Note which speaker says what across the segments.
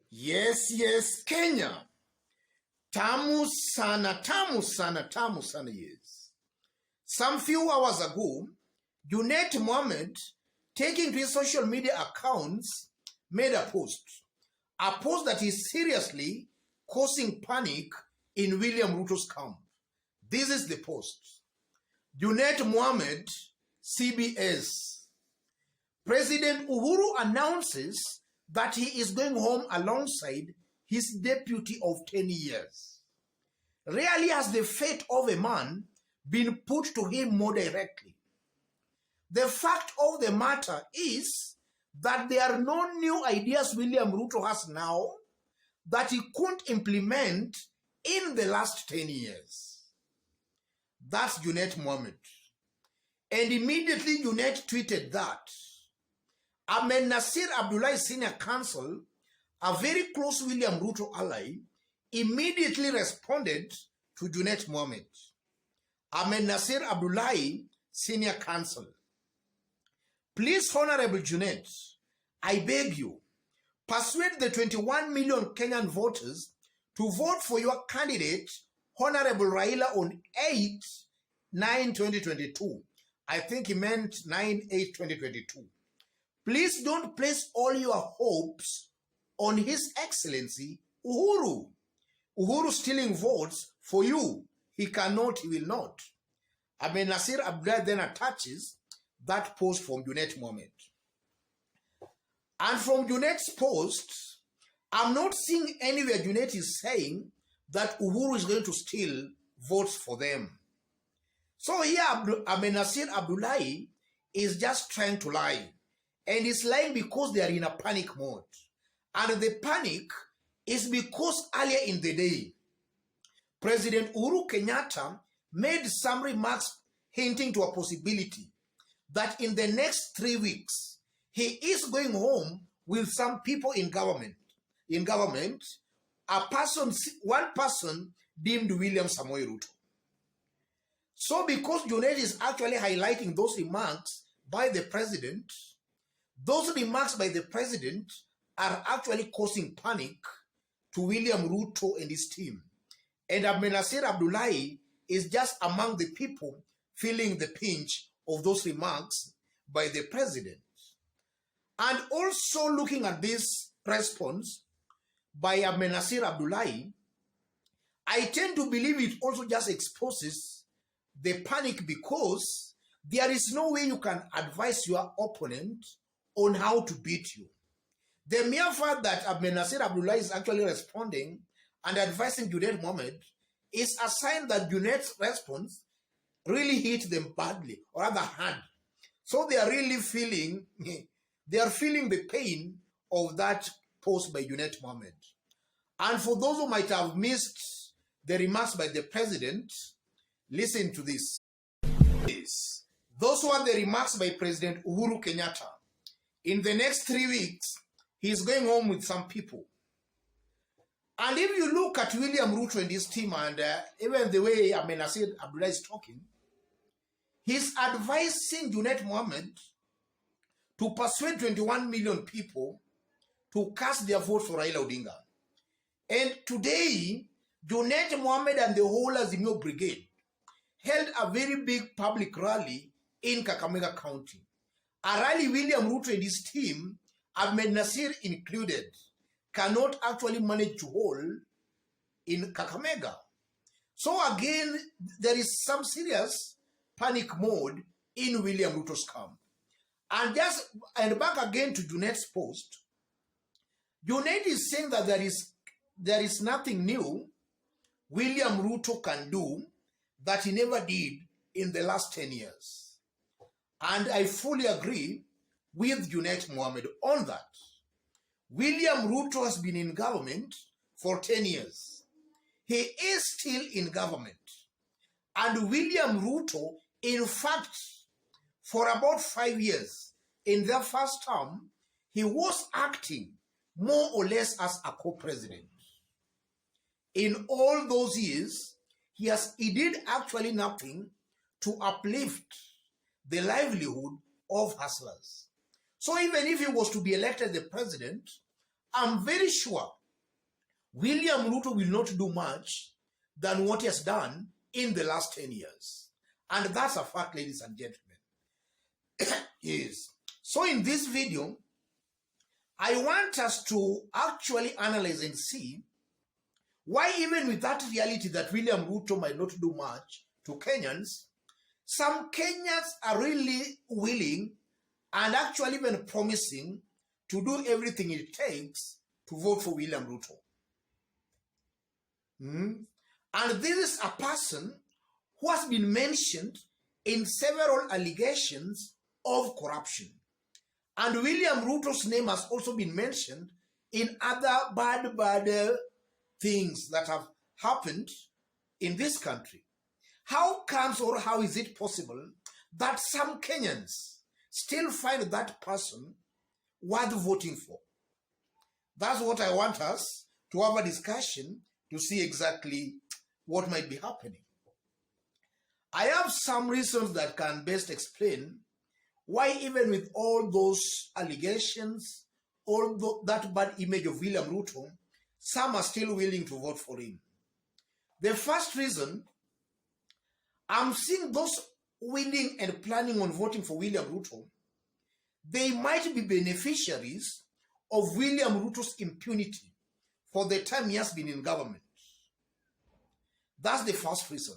Speaker 1: Yes, Kenya. Tamu sana, tamu sana, tamu sana, yes. Some few hours ago, Junet Mohamed, taking to his social media accounts, made a post that is seriously causing panic in William Ruto's camp. This is the post. Junet Mohamed, CBS. President Uhuru announces that he is going home alongside his deputy of 10 years. Rarely has the fate of a man been put to him more directly. The fact of the matter is that there are no new ideas William Ruto has now that he couldn't implement in the last 10 years. That's Junet Mohamed. And immediately Junet tweeted that Ahmed Nasir Abdullah's senior counsel, a very close William Ruto ally, immediately responded to Junet Mohamed. Ahmed Nasir Abdullah, senior counsel. Please, Honorable Junet, I beg you, persuade the 21 million Kenyan voters to vote for your candidate, Honorable Raila, on 8/9/2022. I think he meant 9/8/2022. Please don't place all your hopes on His Excellency Uhuru. Uhuru stealing votes for you. He cannot, he will not. Ahmed Nasir Abdullah then attaches that post from Junet Mohamed. And from Junet's post, I'm not seeing anywhere Junet is saying that Uhuru is going to steal votes for them. So here Ahmed Nasir Abdullah is just trying to lie. And he's lying because they are in a panic mode. And the panic is because earlier in the day, President Uhuru Kenyatta made some remarks hinting to a possibility that in the next 3 weeks, he is going home with some people in government. One person deemed William Samoei Ruto. So because Junet is actually highlighting those remarks by the president, those remarks by the president are actually causing panic to William Ruto and his team. And Ahmed Nasir Abdullah is just among the people feeling the pinch of those remarks by the president. And also looking at this response by Ahmed Nasir Abdullah, I tend to believe it also just exposes the panic because there is no way you can advise your opponent on how to beat you. The mere fact that Ahmed Nasir Abdullah is actually responding and advising Junet Mohamed is a sign that Junet's response really hit them badly, or rather hard. So they are really feeling, the pain of that post by Junet Mohamed. And for those who might have missed the remarks by the president, listen to this. Those were the remarks by President Uhuru Kenyatta. In the next 3 weeks, he's going home with some people. And if you look at William Ruto and his team and even the way Ahmed Nasir Abdullah is talking, he's advising Junet Mohamed to persuade 21 million people to cast their vote for Raila Odinga. And today, Junet Mohamed and the whole Azimio Brigade held a very big public rally in Kakamega County. A rally William Ruto and his team, Ahmed Nasir included, cannot actually manage to hold in Kakamega. So again, there is some serious panic mode in William Ruto's camp. And back again to Junet's post, Junet is saying that there is nothing new William Ruto can do that he never did in the last 10 years. And I fully agree with Junet Mohamed on that. William Ruto has been in government for 10 years. He is still in government. And William Ruto, in fact, for about 5 years, in their first term, he was acting more or less as a co-president. In all those years, he did actually nothing to uplift the livelihood of hustlers. So even if he was to be elected the president, I'm very sure William Ruto will not do much than what he has done in the last 10 years. And that's a fact, ladies and gentlemen. Yes. So in this video, I want us to actually analyze and see why, even with that reality that William Ruto might not do much to Kenyans, some Kenyans are really willing and actually even promising to do everything it takes to vote for William Ruto. And this is a person who has been mentioned in several allegations of corruption. And William Ruto's name has also been mentioned in other bad things that have happened in this country. How comes or how is it possible that some Kenyans still find that person worth voting for? That's what I want us to have a discussion to see exactly what might be happening. I have some reasons that can best explain why, even with all those allegations, all that bad image of William Ruto, some are still willing to vote for him. The first reason, I'm seeing those willing and planning on voting for William Ruto, they might be beneficiaries of William Ruto's impunity for the time he has been in government. That's the first reason.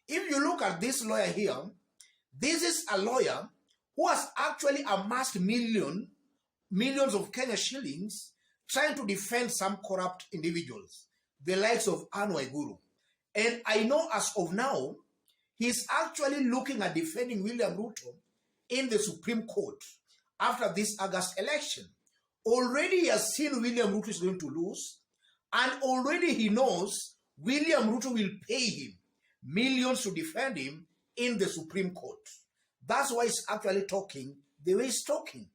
Speaker 1: If you look at this lawyer here, this is a lawyer who has actually amassed millions of Kenya shillings trying to defend some corrupt individuals, the likes of Uhuru. And I know as of now, he's actually looking at defending William Ruto in the Supreme Court after this August election. Already he has seen William Ruto is going to lose, and already he knows William Ruto will pay him millions to defend him in the Supreme Court. That's why he's actually talking the way he's talking.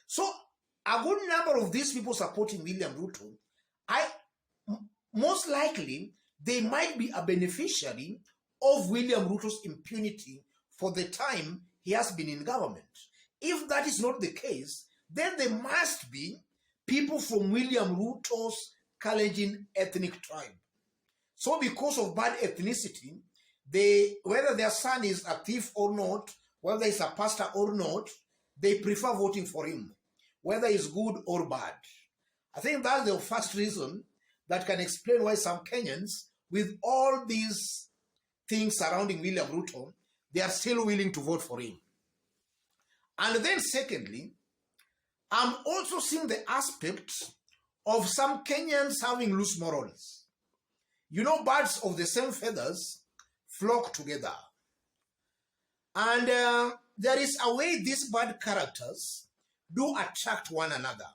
Speaker 1: So a good number of these people supporting William Ruto, most likely they might be a beneficiary of William Ruto's impunity for the time he has been in government. If that is not the case, then there must be people from William Ruto's Kalenjin ethnic tribe. So because of bad ethnicity, whether their son is a thief or not, whether he's a pastor or not, they prefer voting for him, whether it's good or bad. I think that's the first reason that can explain why some Kenyans, with all these things surrounding William Ruto, they are still willing to vote for him. And then secondly, I'm also seeing the aspect of some Kenyans having loose morals. You know, birds of the same feathers flock together. And there is a way these bad characters do attract one another.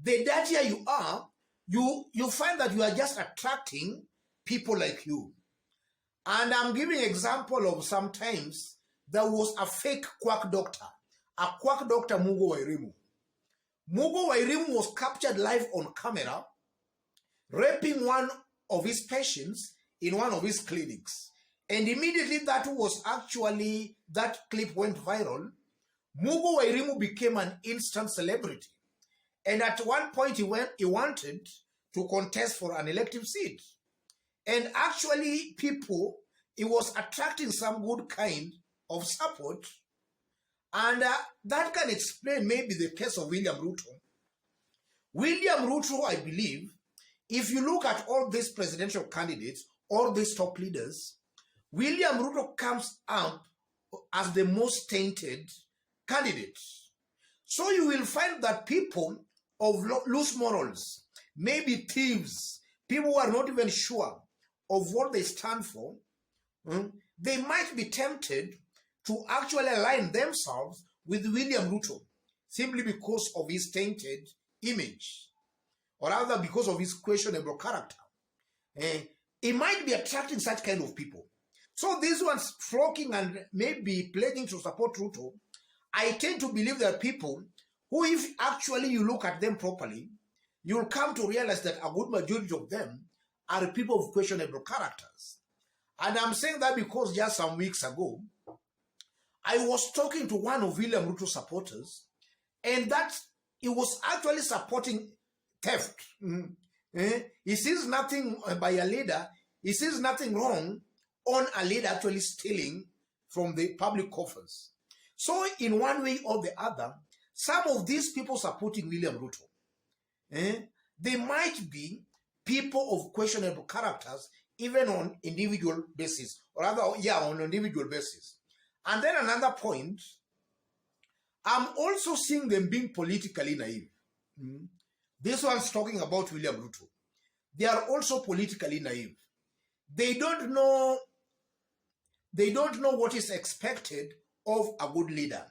Speaker 1: The dirtier you are, you find that you are just attracting people like you. And I'm giving an example of sometimes there was a fake quack doctor, Mugo Wairimu. Mugo Wairimu was captured live on camera raping one of his patients in one of his clinics. And immediately that clip went viral. Mugo Wairimu became an instant celebrity. And at one point he wanted to contest for an elective seat. And actually it was attracting some good kind of support. And that can explain maybe the case of William Ruto. William Ruto, I believe, if you look at all these presidential candidates, all these top leaders, William Ruto comes up as the most tainted candidate. So you will find that people of loose morals, maybe thieves, people who are not even sure of what they stand for, they might be tempted to actually align themselves with William Ruto simply because of his tainted image, or rather because of his questionable character. It might be attracting such kind of people. So these ones flocking and maybe pledging to support Ruto, I tend to believe that people who, if actually you look at them properly, you'll come to realize that a good majority of them are people of questionable characters. And I'm saying that because just some weeks ago, I was talking to one of William Ruto's supporters, and that he was actually supporting theft. He sees nothing by a leader. He sees nothing wrong on a leader actually stealing from the public coffers. So in one way or the other, some of these people supporting William Ruto, they might be people of questionable characters, even on individual basis, or rather, on individual basis. And then another point, I'm also seeing them being politically naive. This one's talking about William Ruto. They are also politically naive. They don't know what is expected of a good leader.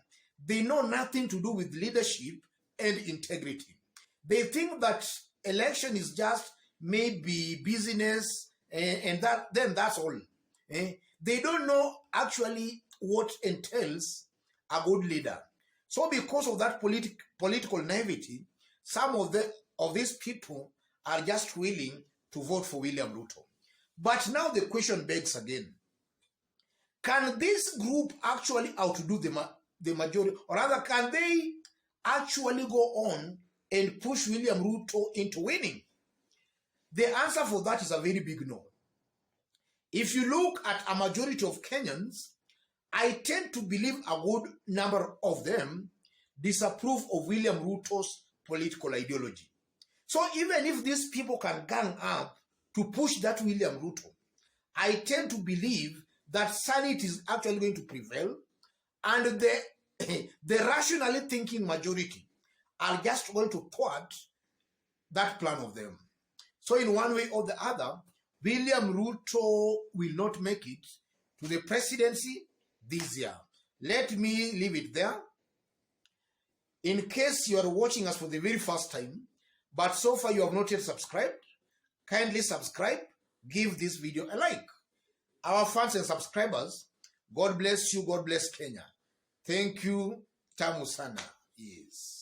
Speaker 1: They know nothing to do with leadership and integrity. They think that election is just maybe business and then that's all. They don't know actually what entails a good leader. So because of that political naivety, some of these people are just willing to vote for William Ruto. But now the question begs again, can this group actually outdo the majority? Or rather, can they actually go on and push William Ruto into winning? The answer for that is a very big no. If you look at a majority of Kenyans, I tend to believe a good number of them disapprove of William Ruto's political ideology. So even if these people can gang up to push that William Ruto, I tend to believe that sanity is actually going to prevail, and the rationally thinking majority are just going to thwart that plan of them. So in one way or the other, William Ruto will not make it to the presidency this year. Let me leave it there. In case you are watching us for the very first time, but so far you have not yet subscribed, kindly subscribe, give this video a like. Our fans and subscribers, God bless you, God bless Kenya. Thank you, Tamu Sana. Yes.